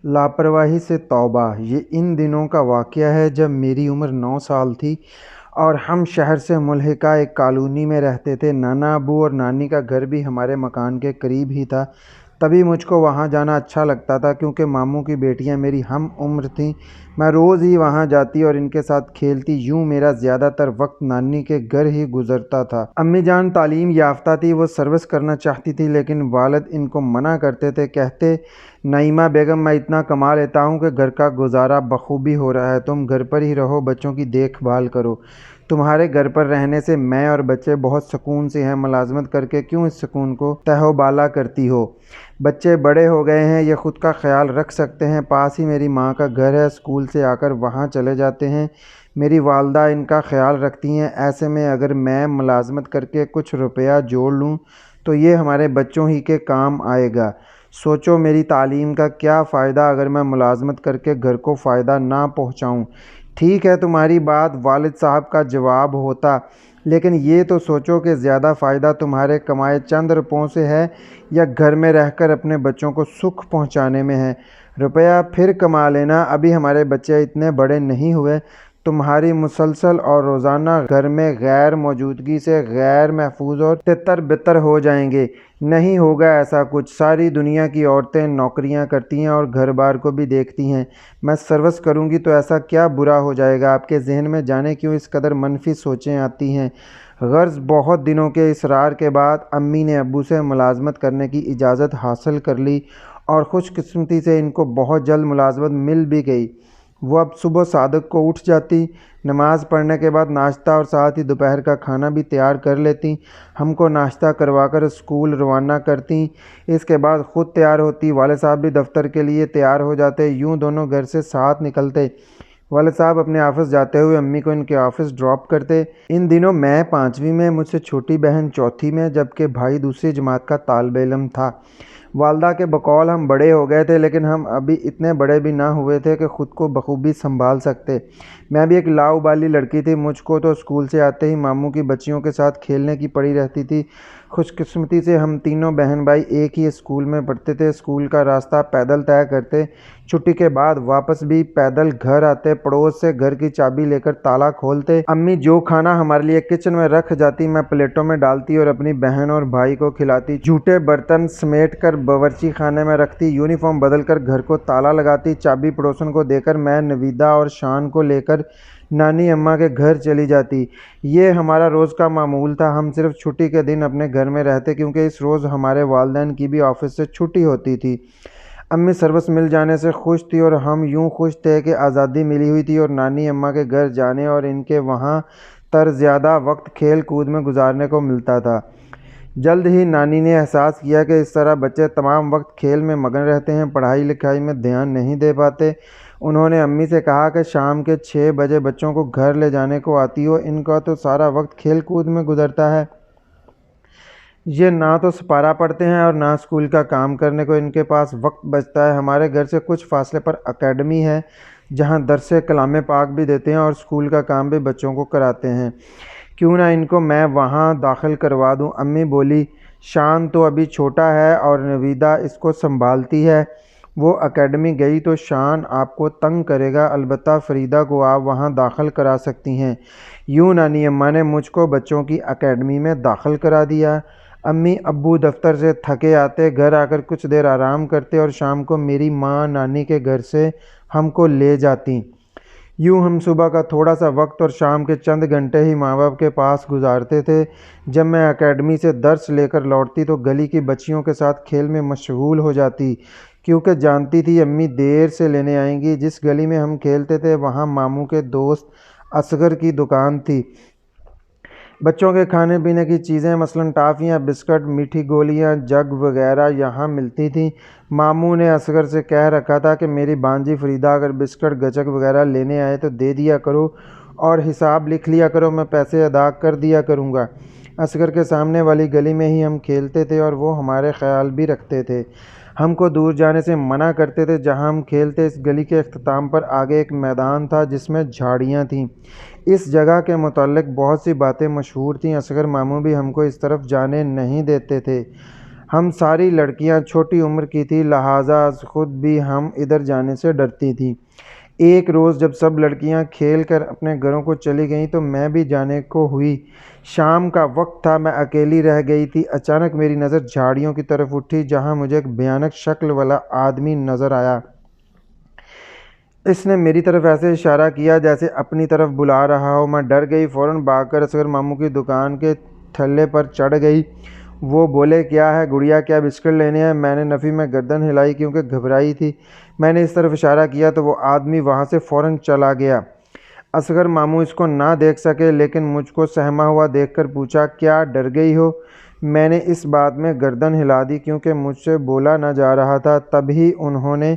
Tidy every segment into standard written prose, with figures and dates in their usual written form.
لاپرواہی سے توبہ۔ یہ ان دنوں کا واقعہ ہے جب میری عمر 9 سال تھی اور ہم شہر سے ملحقہ ایک کالونی میں رہتے تھے۔ نانا ابو اور نانی کا گھر بھی ہمارے مکان کے قریب ہی تھا، تبھی مجھ کو وہاں جانا اچھا لگتا تھا کیونکہ ماموں کی بیٹیاں میری ہم عمر تھیں۔ میں روز ہی وہاں جاتی اور ان کے ساتھ کھیلتی، یوں میرا زیادہ تر وقت نانی کے گھر ہی گزرتا تھا۔ امی جان تعلیم یافتہ تھی، وہ سروس کرنا چاہتی تھی لیکن والد ان کو منع کرتے تھے، کہتے نعیمہ بیگم میں اتنا کما لیتا ہوں کہ گھر کا گزارا بخوبی ہو رہا ہے، تم گھر پر ہی رہو، بچوں کی دیکھ بھال کرو، تمہارے گھر پر رہنے سے میں اور بچے بہت سکون سے ہیں، ملازمت کر کے کیوں اس سکون کو تہو بالا کرتی ہو؟ بچے بڑے ہو گئے ہیں، یہ خود کا خیال رکھ سکتے ہیں، پاس ہی میری ماں کا گھر ہے، اسکول سے آ کر وہاں چلے جاتے ہیں، میری والدہ ان کا خیال رکھتی ہیں، ایسے میں اگر میں ملازمت کر کے کچھ روپیہ جوڑ لوں تو یہ ہمارے بچوں ہی کے کام آئے گا۔ سوچو میری تعلیم کا کیا فائدہ اگر میں ملازمت کر کے گھر کو فائدہ نہ پہنچاؤں؟ ٹھیک ہے تمہاری بات، والد صاحب کا جواب ہوتا، لیکن یہ تو سوچو کہ زیادہ فائدہ تمہارے کمائے چند روپوں سے ہے یا گھر میں رہ کر اپنے بچوں کو سکھ پہنچانے میں ہے؟ روپیہ پھر کما لینا، ابھی ہمارے بچے اتنے بڑے نہیں ہوئے، تمہاری مسلسل اور روزانہ گھر میں غیر موجودگی سے غیر محفوظ اور تتر بتر ہو جائیں گے۔ نہیں ہوگا ایسا کچھ، ساری دنیا کی عورتیں نوکریاں کرتی ہیں اور گھر بار کو بھی دیکھتی ہیں، میں سروس کروں گی تو ایسا کیا برا ہو جائے گا؟ آپ کے ذہن میں جانے کیوں اس قدر منفی سوچیں آتی ہیں؟ غرض بہت دنوں کے اصرار کے بعد امی نے ابو سے ملازمت کرنے کی اجازت حاصل کر لی اور خوش قسمتی سے ان کو بہت جلد ملازمت مل بھی گئی۔ وہ اب صبح صادق کو اٹھ جاتی، نماز پڑھنے کے بعد ناشتہ اور ساتھ ہی دوپہر کا کھانا بھی تیار کر لیتی، ہم کو ناشتہ کروا کر اسکول روانہ کرتی، اس کے بعد خود تیار ہوتی، والد صاحب بھی دفتر کے لیے تیار ہو جاتے، یوں دونوں گھر سے ساتھ نکلتے۔ والد صاحب اپنے آفس جاتے ہوئے امی کو ان کے آفس ڈراپ کرتے۔ ان دنوں میں 5ویں میں، مجھ سے چھوٹی بہن 4تھی میں، جبکہ بھائی دوسری جماعت کا طالب علم تھا۔ والدہ کے بقول ہم بڑے ہو گئے تھے لیکن ہم ابھی اتنے بڑے بھی نہ ہوئے تھے کہ خود کو بخوبی سنبھال سکتے۔ میں بھی ایک لاؤبالی لڑکی تھی، مجھ کو تو اسکول سے آتے ہی ماموں کی بچیوں کے ساتھ کھیلنے کی پڑی رہتی تھی۔ خوش قسمتی سے ہم تینوں بہن بھائی ایک ہی اسکول میں پڑھتے تھے، اسکول کا راستہ پیدل طے کرتے، چھٹی کے بعد واپس بھی پیدل گھر آتے، پڑوس سے گھر کی چابی لے کر تالا کھولتے، امی جو کھانا ہمارے لیے کچن میں رکھ جاتی میں پلیٹوں میں ڈالتی اور اپنی بہن اور بھائی کو کھلاتی، جھوٹے برتن سمیٹ کر باورچی خانے میں رکھتی، یونیفارم بدل کر گھر کو تالا لگاتی، چابی پڑوسن کو دے کر میں نویدہ اور شان کو لے کر نانی اماں کے گھر چلی جاتی۔ یہ ہمارا روز کا معمول تھا، ہم صرف چھٹی کے دن اپنے گھر میں رہتے کیونکہ اس روز ہمارے والدین کی بھی آفس سے چھٹی ہوتی تھی۔ امی سروس مل جانے سے خوش تھی اور ہم یوں خوش تھے کہ آزادی ملی ہوئی تھی اور نانی اماں کے گھر جانے اور ان کے وہاں تر زیادہ وقت کھیل کود میں گزارنے کو ملتا تھا۔ جلد ہی نانی نے احساس کیا کہ اس طرح بچے تمام وقت کھیل میں مگن رہتے ہیں، پڑھائی لکھائی میں دھیان نہیں دے پاتے۔ انہوں نے امی سے کہا کہ شام کے 6 بجے بچوں کو گھر لے جانے کو آتی ہو، ان کا تو سارا وقت کھیل کود میں گزرتا ہے، یہ نہ تو سپارہ پڑھتے ہیں اور نہ اسکول کا کام کرنے کو ان کے پاس وقت بچتا ہے۔ ہمارے گھر سے کچھ فاصلے پر اکیڈمی ہے جہاں درس کلام پاک بھی دیتے ہیں اور اسکول کا کام بھی بچوں کو کراتے ہیں، کیوں نہ ان کو میں وہاں داخل کروا دوں؟ امی بولی، شان تو ابھی چھوٹا ہے اور نویدہ اس کو سنبھالتی ہے، وہ اکیڈمی گئی تو شان آپ کو تنگ کرے گا، البتہ فریدہ کو آپ وہاں داخل کرا سکتی ہیں۔ یوں نانی اماں نے مجھ کو بچوں کی اکیڈمی میں داخل کرا دیا۔ امی ابو دفتر سے تھکے آتے، گھر آ کر کچھ دیر آرام کرتے اور شام کو میری ماں نانی کے گھر سے ہم کو لے جاتی۔ یوں ہم صبح کا تھوڑا سا وقت اور شام کے چند گھنٹے ہی ماں باپ کے پاس گزارتے تھے۔ جب میں اکیڈمی سے درس لے کر لوٹتی تو گلی کی بچیوں کے ساتھ کھیل میں مشغول ہو جاتی، کیونکہ جانتی تھی امی دیر سے لینے آئیں گی۔ جس گلی میں ہم کھیلتے تھے وہاں ماموں کے دوست اصغر کی دکان تھی۔ بچوں کے کھانے پینے کی چیزیں مثلاً ٹافیاں، بسکٹ، میٹھی گولیاں، جگ وغیرہ یہاں ملتی تھیں۔ ماموں نے اصغر سے کہہ رکھا تھا کہ میری بانجی فریدہ اگر بسکٹ گچک وغیرہ لینے آئے تو دے دیا کرو اور حساب لکھ لیا کرو، میں پیسے ادا کر دیا کروں گا۔ اصغر کے سامنے والی گلی میں ہی ہم کھیلتے تھے اور وہ ہمارے خیال بھی رکھتے تھے، ہم کو دور جانے سے منع کرتے تھے۔ جہاں ہم کھیلتے اس گلی کے اختتام پر آگے ایک میدان تھا جس میں جھاڑیاں تھیں، اس جگہ کے متعلق بہت سی باتیں مشہور تھیں، اصغر ماموں بھی ہم کو اس طرف جانے نہیں دیتے تھے۔ ہم ساری لڑکیاں چھوٹی عمر کی تھیں، لہٰذا خود بھی ہم ادھر جانے سے ڈرتی تھیں۔ ایک روز جب سب لڑکیاں کھیل کر اپنے گھروں کو چلی گئیں تو میں بھی جانے کو ہوئی۔ شام کا وقت تھا، میں اکیلی رہ گئی تھی۔ اچانک میری نظر جھاڑیوں کی طرف اٹھی جہاں مجھے ایک بھیانک شکل والا آدمی نظر آیا۔ اس نے میری طرف ایسے اشارہ کیا جیسے اپنی طرف بلا رہا ہو۔ میں ڈر گئی، فوراً بھاگ کر اصغر ماموں کی دکان کے تھلے پر چڑھ گئی۔ وہ بولے، کیا ہے گڑیا، کیا بسکٹ لینے ہیں؟ میں نے نفی میں گردن ہلائی کیونکہ گھبرائی تھی۔ میں نے اس طرف اشارہ کیا تو وہ آدمی وہاں سے فوراً چلا گیا۔ اصغر ماموں اس کو نہ دیکھ سکے لیکن مجھ کو سہما ہوا دیکھ کر پوچھا، کیا ڈر گئی ہو؟ میں نے اس بات میں گردن ہلا دی کیونکہ مجھ سے بولا نہ جا رہا تھا۔ تبھی انہوں نے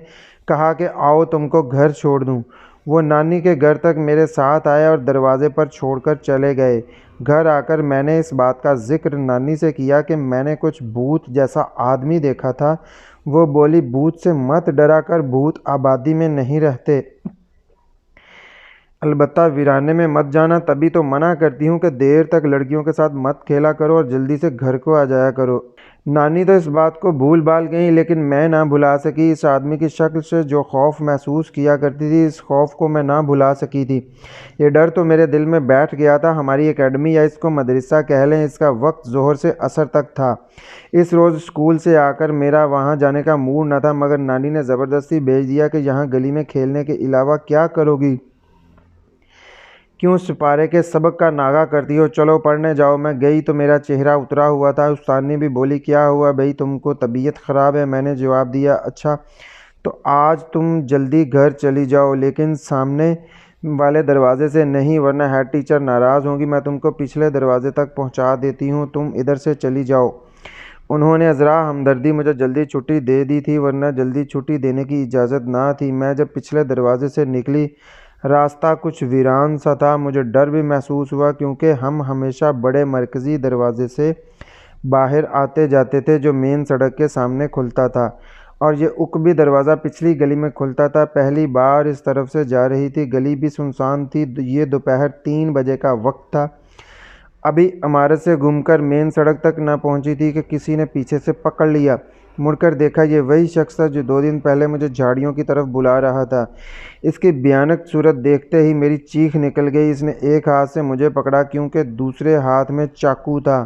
کہا کہ آؤ تم کو گھر چھوڑ دوں۔ وہ نانی کے گھر تک میرے ساتھ آئے اور دروازے پر چھوڑ کر چلے گئے۔ گھر آ کر میں نے اس بات کا ذکر نانی سے کیا کہ میں نے کچھ بھوت جیسا آدمی دیکھا تھا۔ وہ بولی، بھوت سے مت ڈرا کر، بھوت آبادی میں نہیں رہتے۔ البتہ ویرانے میں مت جانا، تبھی تو منع کرتی ہوں کہ دیر تک لڑکیوں کے ساتھ مت کھیلا کرو اور جلدی سے گھر کو آ جایا کرو۔ نانی تو اس بات کو بھول بھال گئیں لیکن میں نہ بھلا سکی۔ اس آدمی کی شکل سے جو خوف محسوس کیا کرتی تھی، اس خوف کو میں نہ بھلا سکی تھی۔ یہ ڈر تو میرے دل میں بیٹھ گیا تھا۔ ہماری اکیڈمی یا اس کو مدرسہ کہہ لیں، اس کا وقت ظہر سے عصر تک تھا۔ اس روز اسکول سے آ کر میرا وہاں جانے کا موڈ نہ تھا مگر نانی نے زبردستی بھیج دیا کہ یہاں گلی میں کھیلنے کے علاوہ کیا کرو گی؟ کیوں سپارے کے سبق کا ناغہ کرتی ہو؟ چلو پڑھنے جاؤ۔ میں گئی تو میرا چہرہ اترا ہوا تھا۔ استادنی بھی بولی، کیا ہوا بھئی، تم کو طبیعت خراب ہے؟ میں نے جواب دیا، اچھا تو آج تم جلدی گھر چلی جاؤ لیکن سامنے والے دروازے سے نہیں ورنہ ہیڈ ٹیچر ناراض ہوں گی۔ میں تم کو پچھلے دروازے تک پہنچا دیتی ہوں، تم ادھر سے چلی جاؤ۔ انہوں نے عذرا ہمدردی مجھے جلدی چھٹی دے دی تھی ورنہ جلدی چھٹی دینے کی اجازت نہ تھی۔ میں جب پچھلے دروازے سے نکلی، راستہ کچھ ویران سا تھا۔ مجھے ڈر بھی محسوس ہوا کیونکہ ہم ہمیشہ بڑے مرکزی دروازے سے باہر آتے جاتے تھے جو مین سڑک کے سامنے کھلتا تھا، اور یہ عقبی دروازہ پچھلی گلی میں کھلتا تھا۔ پہلی بار اس طرف سے جا رہی تھی، گلی بھی سنسان تھی۔ یہ دوپہر 3 بجے کا وقت تھا۔ ابھی عمارت سے گھوم کر مین سڑک تک نہ پہنچی تھی کہ کسی نے پیچھے سے پکڑ لیا۔ مڑ کر دیکھا، یہ وہی شخص تھا جو 2 دن پہلے مجھے جھاڑیوں کی طرف بلا رہا تھا۔ اس کی بھیانک صورت دیکھتے ہی میری چیخ نکل گئی۔ اس نے ایک ہاتھ سے مجھے پکڑا کیونکہ دوسرے ہاتھ میں چاقو تھا۔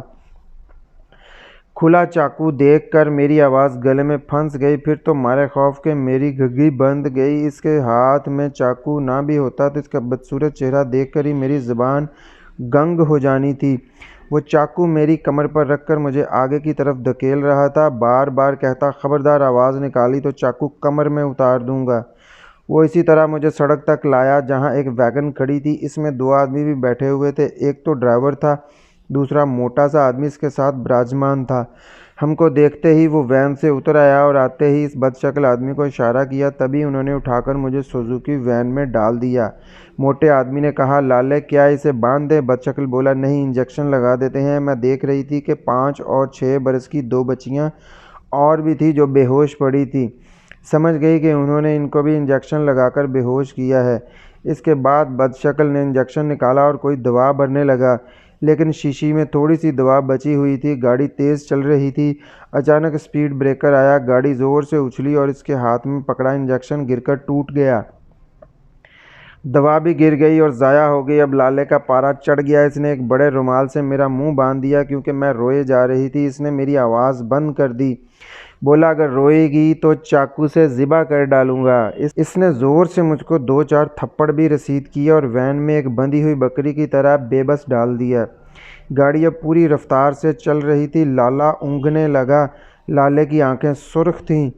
کھلا چاقو دیکھ کر میری آواز گلے میں پھنس گئی۔ پھر تو مارے خوف کے میری گھگی بند گئی۔ اس کے ہاتھ میں چاقو نہ بھی ہوتا تو اس کا بدصورت چہرہ دیکھ کر ہی میری زبان گنگ ہو جانی تھی۔ وہ چاقو میری کمر پر رکھ کر مجھے آگے کی طرف دھکیل رہا تھا، بار بار کہتا، خبردار آواز نکالی تو چاقو کمر میں اتار دوں گا۔ وہ اسی طرح مجھے سڑک تک لایا جہاں ایک ویگن کھڑی تھی۔ اس میں 2 آدمی بھی بیٹھے ہوئے تھے، ایک تو ڈرائیور تھا، دوسرا موٹا سا آدمی اس کے ساتھ براجمان تھا۔ ہم کو دیکھتے ہی وہ وین سے اتر آیا اور آتے ہی اس بد شکل آدمی کو اشارہ کیا، تبھی انہوں نے اٹھا کر مجھے سوزوکی وین میں ڈال دیا۔ موٹے آدمی نے کہا، لالے کیا اسے باندھ دیں؟ بد شکل بولا، نہیں، انجیکشن لگا دیتے ہیں۔ میں دیکھ رہی تھی کہ 5 اور 6 برس کی 2 بچیاں اور بھی تھیں جو بے ہوش پڑی تھیں۔ سمجھ گئی کہ انہوں نے ان کو بھی انجیکشن لگا کر بے ہوش کیا ہے۔ اس کے بعد بد شکل نے انجیکشن نکالا اور کوئی دوا بھرنے لگا، لیکن شیشی میں تھوڑی سی دوا بچی ہوئی تھی۔ گاڑی تیز چل رہی تھی۔ اچانک اسپیڈ بریکر آیا، گاڑی زور سے اچھلی اور اس کے ہاتھ میں پکڑا انجیکشن گر کر ٹوٹ گیا۔ دوا بھی گر گئی اور ضائع ہو گئی۔ اب لالے کا پارا چڑھ گیا۔ اس نے ایک بڑے رومال سے میرا منہ باندھ دیا کیونکہ میں روئے جا رہی تھی۔ اس نے میری آواز بند کر دی۔ بولا، اگر روئے گی تو چاقو سے ذبح کر ڈالوں گا۔ اس نے زور سے مجھ کو 2-4 تھپڑ بھی رسید کیے اور وین میں ایک بندھی ہوئی بکری کی طرح بے بس ڈال دیا۔ گاڑی اب پوری رفتار سے چل رہی تھی۔ لالا اونگنے لگا۔ لالے کی آنکھیں سرخ تھیں۔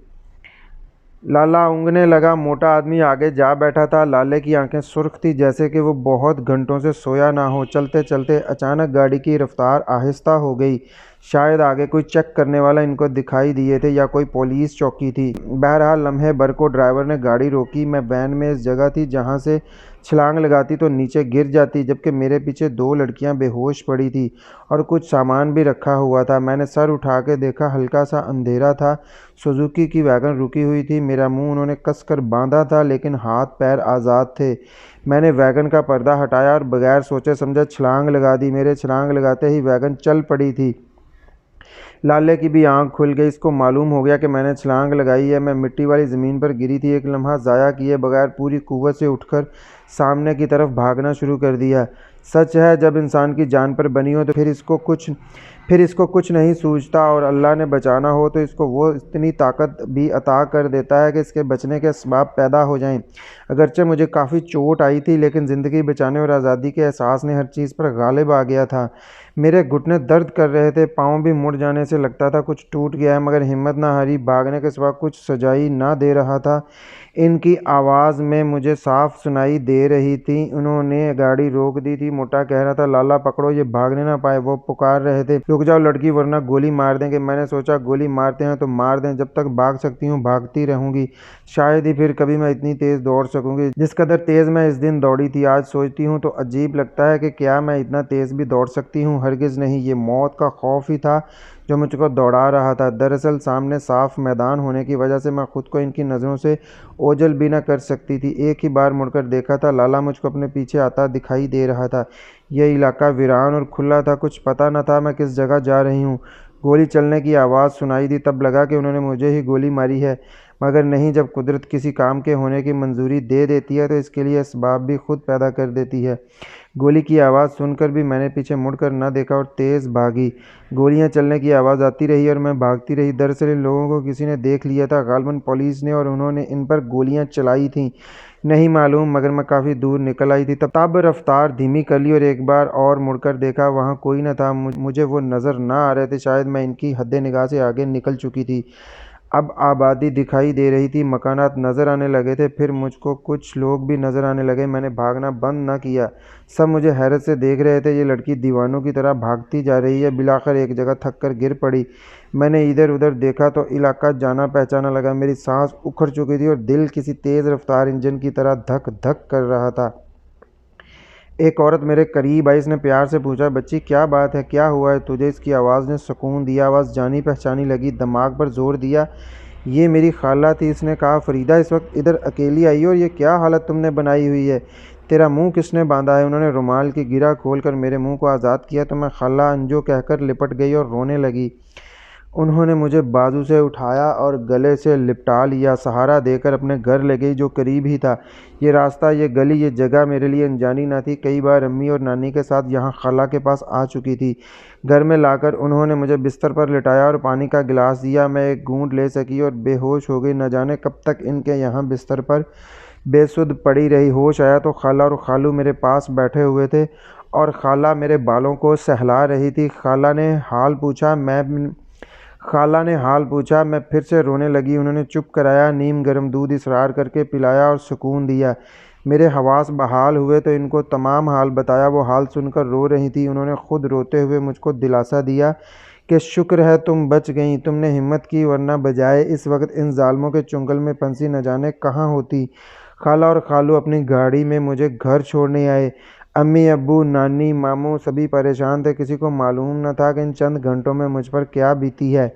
لالا اونگنے لگا۔ موٹا آدمی آگے جا بیٹھا تھا۔ لالے کی آنکھیں سرخ تھیں جیسے کہ وہ بہت گھنٹوں سے سویا نہ ہو۔ چلتے چلتے اچانک گاڑی کی رفتار آہستہ ہو گئی۔ شاید آگے کوئی چیک کرنے والا ان کو دکھائی دیے تھے یا کوئی پولیس چوکی تھی۔ بہرحال لمحے بھر کو ڈرائیور نے گاڑی روکی۔ میں وین میں اس جگہ تھی جہاں سے چھلانگ لگاتی تو نیچے گر جاتی، جبکہ میرے پیچھے 2 لڑکیاں بے ہوش پڑی تھیں اور کچھ سامان بھی رکھا ہوا تھا۔ میں نے سر اٹھا کے دیکھا، ہلکا سا اندھیرا تھا۔ سوزوکی کی ویگن رکی ہوئی تھی۔ میرا منہ انہوں نے کس کر باندھا تھا لیکن ہاتھ پیر آزاد تھے۔ میں نے ویگن کا پردہ ہٹایا اور بغیر سوچے سمجھے چھلانگ لگا دی۔ میرے چھلانگ لگاتے ہی ویگن چل پڑی تھی۔ لالے کی بھی آنکھ کھل گئی۔ اس کو معلوم ہو گیا کہ میں نے چھلانگ لگائی ہے۔ میں مٹی والی زمین پر گری تھی۔ ایک لمحہ ضائع کیے بغیر پوری قوت سے اٹھ کر سامنے کی طرف بھاگنا شروع کر دیا۔ سچ ہے، جب انسان کی جان پر بنی ہو تو پھر اس کو کچھ نہیں سوچتا، اور اللہ نے بچانا ہو تو اس کو وہ اتنی طاقت بھی عطا کر دیتا ہے کہ اس کے بچنے کے اسباب پیدا ہو جائیں۔ اگرچہ مجھے کافی چوٹ آئی تھی، لیکن زندگی بچانے اور آزادی کے احساس نے ہر چیز پر غالب آ گیا تھا۔ میرے گھٹنے درد کر رہے تھے، پاؤں بھی مڑ جانے سے لگتا تھا کچھ ٹوٹ گیا ہے، مگر ہمت نہ ہاری۔ بھاگنے کے سوا کچھ سجائی نہ دے رہا تھا۔ ان کی آواز میں مجھے صاف سنائی دے رہی تھی۔ انہوں نے گاڑی روک دی تھی۔ موٹا کہہ رہا تھا، لالا پکڑو، یہ بھاگنے نہ پائے۔ وہ پکار رہے تھے، رک جاؤ لڑکی، ورنہ گولی مار دیں گے۔ میں نے سوچا، گولی مارتے ہیں تو مار دیں، جب تک بھاگ سکتی ہوں بھاگتی رہوں گی۔ شاید ہی پھر کبھی میں اتنی تیز دوڑ سکوں گی جس قدر تیز میں اس دن دوڑی تھی۔ آج سوچتی ہوں تو عجیب لگتا ہے کہ کیا میں اتنا تیز بھی دوڑ سکتی ہوں؟ ہرگز نہیں۔ یہ موت کا خوف ہی تھا جو مجھ کو دوڑا رہا تھا۔ دراصل سامنے صاف میدان ہونے کی وجہ سے میں خود کو ان کی نظروں سے اوجھل بھی نہ کر سکتی تھی۔ ایک ہی بار مڑ کر دیکھا تھا، لالا مجھ کو اپنے پیچھے آتا دکھائی دے رہا تھا۔ یہ علاقہ ویران اور کھلا تھا، کچھ پتہ نہ تھا میں کس جگہ جا رہی ہوں۔ گولی چلنے کی آواز سنائی دی، تب لگا کہ انہوں نے مجھے ہی گولی ماری ہے، مگر نہیں۔ جب قدرت کسی کام کے ہونے کی منظوری دے دیتی ہے تو اس کے لیے اسباب بھی خود پیدا کر دیتی ہے۔ گولی کی آواز سن کر بھی میں نے پیچھے مڑ کر نہ دیکھا اور تیز بھاگی۔ گولیاں چلنے کی آواز آتی رہی اور میں بھاگتی رہی۔ دراصل ان لوگوں کو کسی نے دیکھ لیا تھا، غالباً پولیس نے، اور انہوں نے ان پر گولیاں چلائی تھیں۔ نہیں معلوم، مگر میں کافی دور نکل آئی تھی۔ تب رفتار دھیمی کر لی اور ایک بار اور مڑ کر دیکھا، وہاں کوئی نہ تھا۔ مجھے وہ نظر نہ آ رہے تھے، شاید میں ان کی حد نگاہ سے آگے نکل چکی تھی۔ اب آبادی دکھائی دے رہی تھی، مکانات نظر آنے لگے تھے، پھر مجھ کو کچھ لوگ بھی نظر آنے لگے۔ میں نے بھاگنا بند نہ کیا۔ سب مجھے حیرت سے دیکھ رہے تھے، یہ لڑکی دیوانوں کی طرح بھاگتی جا رہی ہے۔ بالآخر ایک جگہ تھک کر گر پڑی۔ میں نے ادھر ادھر دیکھا تو علاقہ جانا پہچانا لگا۔ میری سانس اکھڑ چکی تھی اور دل کسی تیز رفتار انجن کی طرح دھک دھک کر رہا تھا۔ ایک عورت میرے قریب آئی۔ اس نے پیار سے پوچھا، بچی کیا بات ہے، کیا ہوا ہے تجھے؟ اس کی آواز نے سکون دیا۔ آواز جانی پہچانی لگی، دماغ پر زور دیا۔ یہ میری خالہ تھی۔ اس نے کہا، فریدہ اس وقت ادھر اکیلی آئی اور یہ کیا حالت تم نے بنائی ہوئی ہے؟ تیرا منہ کس نے باندھا ہے؟ انہوں نے رومال کی گرہ کھول کر میرے منہ کو آزاد کیا تو میں خالہ انجو کہہ کر لپٹ گئی اور رونے لگی۔ انہوں نے مجھے بازو سے اٹھایا اور گلے سے لپٹا لیا، سہارا دے کر اپنے گھر لے گئی جو قریب ہی تھا۔ یہ راستہ، یہ گلی، یہ جگہ میرے لیے انجانی نہ تھی۔ کئی بار امی اور نانی کے ساتھ یہاں خالہ کے پاس آ چکی تھی۔ گھر میں لا کر انہوں نے مجھے بستر پر لٹایا اور پانی کا گلاس دیا۔ میں ایک گھونٹ لے سکی اور بے ہوش ہو گئی۔ نہ جانے کب تک ان کے یہاں بستر پر بے سدھ پڑی رہی۔ ہوش آیا تو خالہ اور خالو میرے پاس بیٹھے ہوئے تھے اور خالہ میرے بالوں کو سہلا رہی تھی۔ خالہ نے حال پوچھا، میں پھر سے رونے لگی۔ انہوں نے چپ کرایا، نیم گرم دودھ اصرار کر کے پلایا اور سکون دیا۔ میرے حواس بحال ہوئے تو ان کو تمام حال بتایا۔ وہ حال سن کر رو رہی تھی۔ انہوں نے خود روتے ہوئے مجھ کو دلاسا دیا کہ شکر ہے تم بچ گئیں، تم نے ہمت کی، ورنہ بجائے اس وقت ان ظالموں کے چنگل میں پھنسی نہ جانے کہاں ہوتی۔ خالہ اور خالو اپنی گاڑی میں مجھے گھر چھوڑنے آئے۔ امی، ابو، نانی، ماموں سبھی پریشان تھے۔ کسی کو معلوم نہ تھا کہ ان چند گھنٹوں میں مجھ پر کیا بیتی ہے۔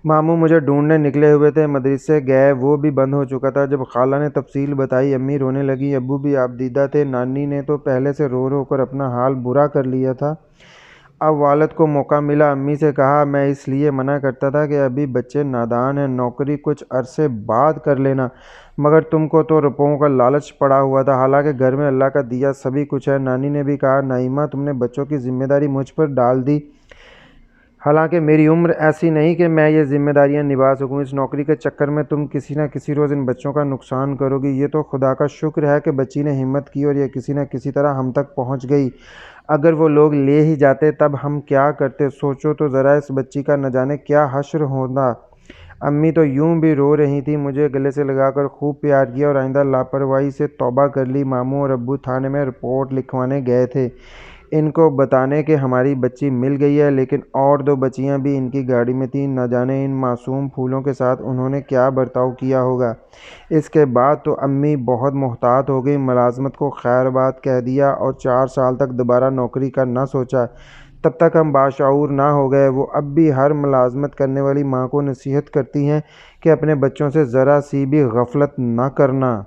ماموں مجھے ڈھونڈنے نکلے ہوئے تھے، مدرسے گئے، وہ بھی بند ہو چکا تھا۔ جب خالہ نے تفصیل بتائی، امی رونے لگی، ابو بھی آبدیدہ تھے، نانی نے تو پہلے سے رو رو کر اپنا حال برا کر لیا تھا۔ اب والد کو موقع ملا۔ امی سے کہا، میں اس لیے منع کرتا تھا کہ ابھی بچے نادان ہیں، نوکری کچھ عرصے بعد کر لینا، مگر تم کو تو روپوں کا لالچ پڑا ہوا تھا، حالانکہ گھر میں اللہ کا دیا سبھی کچھ ہے۔ نانی نے بھی کہا، نائمہ تم نے بچوں کی ذمہ داری مجھ پر ڈال دی، حالانکہ میری عمر ایسی نہیں کہ میں یہ ذمہ داریاں نبھا سکوں۔ اس نوکری کے چکر میں تم کسی نہ کسی روز ان بچوں کا نقصان کرو گی۔ یہ تو خدا کا شکر ہے کہ بچی نے ہمت کی اور یہ کسی نہ کسی طرح ہم تک پہنچ گئی۔ اگر وہ لوگ لے ہی جاتے تب ہم کیا کرتے؟ سوچو تو ذرا، اس بچی کا نہ جانے کیا حشر ہوتا۔ امی تو یوں بھی رو رہی تھیں، مجھے گلے سے لگا کر خوب پیار کیا اور آئندہ لاپرواہی سے توبہ کر لی۔ ماموں اور ابو تھانے میں رپورٹ لکھوانے گئے تھے، ان کو بتانے کہ ہماری بچی مل گئی ہے، لیکن اور 2 بچیاں بھی ان کی گاڑی میں تھیں۔ نہ جانے ان معصوم پھولوں کے ساتھ انہوں نے کیا برتاؤ کیا ہوگا۔ اس کے بعد تو امی بہت محتاط ہو گئی، ملازمت کو خیر بات کہہ دیا اور 4 سال تک دوبارہ نوکری کا نہ سوچا۔ تب تک ہم باشعور نہ ہو گئے۔ وہ اب بھی ہر ملازمت کرنے والی ماں کو نصیحت کرتی ہیں کہ اپنے بچوں سے ذرا سی بھی غفلت نہ کرنا۔